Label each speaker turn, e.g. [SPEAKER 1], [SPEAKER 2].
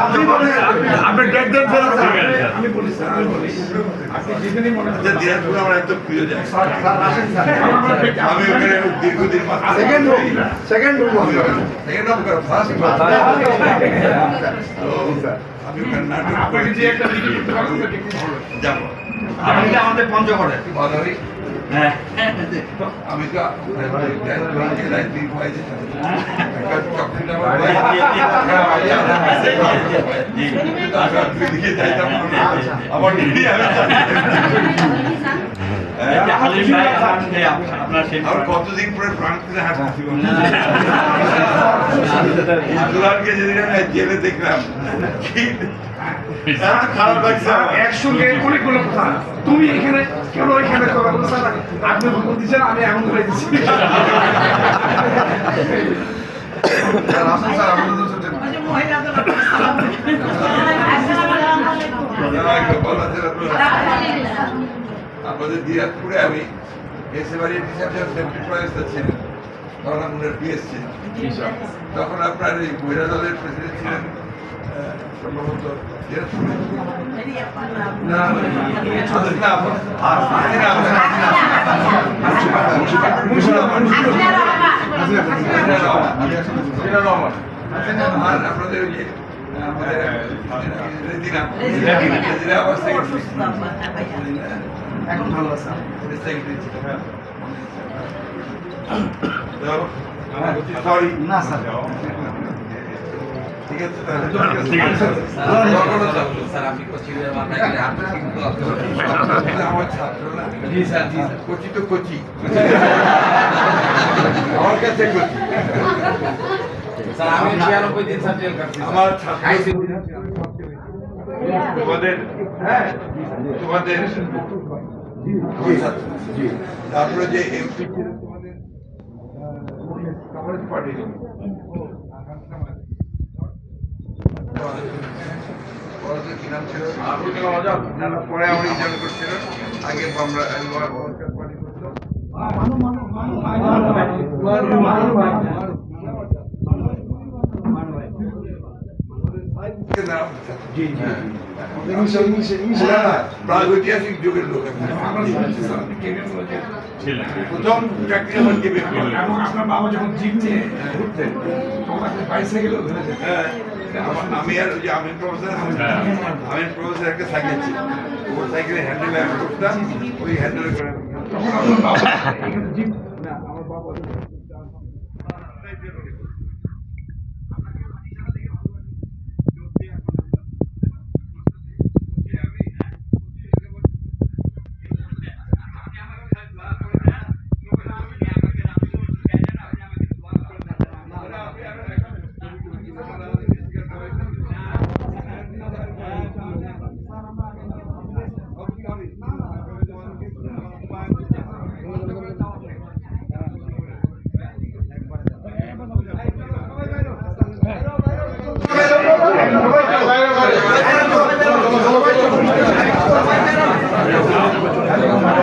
[SPEAKER 1] আপনি ট্যাগ দেন স্যার।
[SPEAKER 2] আমি বলি স্যার, আমি বলি আপনি যেখানেই মনে
[SPEAKER 1] আচ্ছা, দিনাজপুর আমার এত প্রিয় জায়গা।
[SPEAKER 2] স্যার আসেন স্যার।
[SPEAKER 1] আমি ওখানে দীর্ঘদিন
[SPEAKER 2] second room second room
[SPEAKER 1] second room করো, ফার্স্ট তো আমি ওখানে নাটক
[SPEAKER 2] আপনাকে যে
[SPEAKER 1] করেছি,
[SPEAKER 2] একটা লিখে দিতে পারবো সেটা একটু ভালো।
[SPEAKER 1] যাবো।
[SPEAKER 3] আপনি তো আমাদের পঞ্চগড়ের।
[SPEAKER 1] বাজারে
[SPEAKER 3] হ্যাঁ
[SPEAKER 1] আমি তো জেলায় তিন পাইছি একটা চকলেট আমার দিকে যাইতাম আমার দিদি আর কতদিন পরে ফ্রান্সে হাঁটছি দুলানকে যেদিন আমি জেলে দেখলাম খারাপ লাগছে আমার।
[SPEAKER 2] একসঙ্গে অনেকগুলো কথা তুমি এখানে কেন এখানে কথা বলো স্যার আপনি ভুল দিচ্ছেন আমি এমন করে দিচ্ছি স্যার আসুন স্যার আপনাদের সাথে
[SPEAKER 1] আমাদের দিনাজপুরে আমি এসে বাড়ি ছিলেন তখন আপনার পিএস ছিলেন তখন আপনার এই মহিলা দলের প্রেসিডেন্ট ছিলেন সম্ভবত দিনাজপুরে আর আপনাদের ওই যে
[SPEAKER 2] এখন ভালো আছে
[SPEAKER 1] সরি
[SPEAKER 2] না স্যার
[SPEAKER 1] ঠিক আছে তাহলে আমার ছাত্র না
[SPEAKER 2] জি স্যার জি স্যার
[SPEAKER 1] কচি তো কচি আমার কাছে কচি
[SPEAKER 4] স্যার আমি 96 দিন স্যার জেল কাটছি
[SPEAKER 1] আমার ছাত্র তোমাদের তোমাদের তারপরে যে এমপি ছিল তোমাদের কমিউনিস্ট পার্টি কি নাম ছিল পরে আমার জয়েন করছিল আগে আমরা পার্টি করছিলাম প্রাগৈতিহাসিক যুগের লোক প্রথম চাকরি আমার কে
[SPEAKER 2] এবং আপনার বাবা যখন জিপ নিয়ে ঘুরতেন তখন আপনি বাইসাইকেলও ধরে যেতেন
[SPEAKER 1] আমি আর ওই যে আমিন প্রফেসর একটা সাইকেল ছিল ওর সাইকেলে হ্যান্ডেল আমি করতাম ওই হ্যান্ডেল করে
[SPEAKER 2] তখন আপনার বাবা এখানে জিপ না আমার বাবা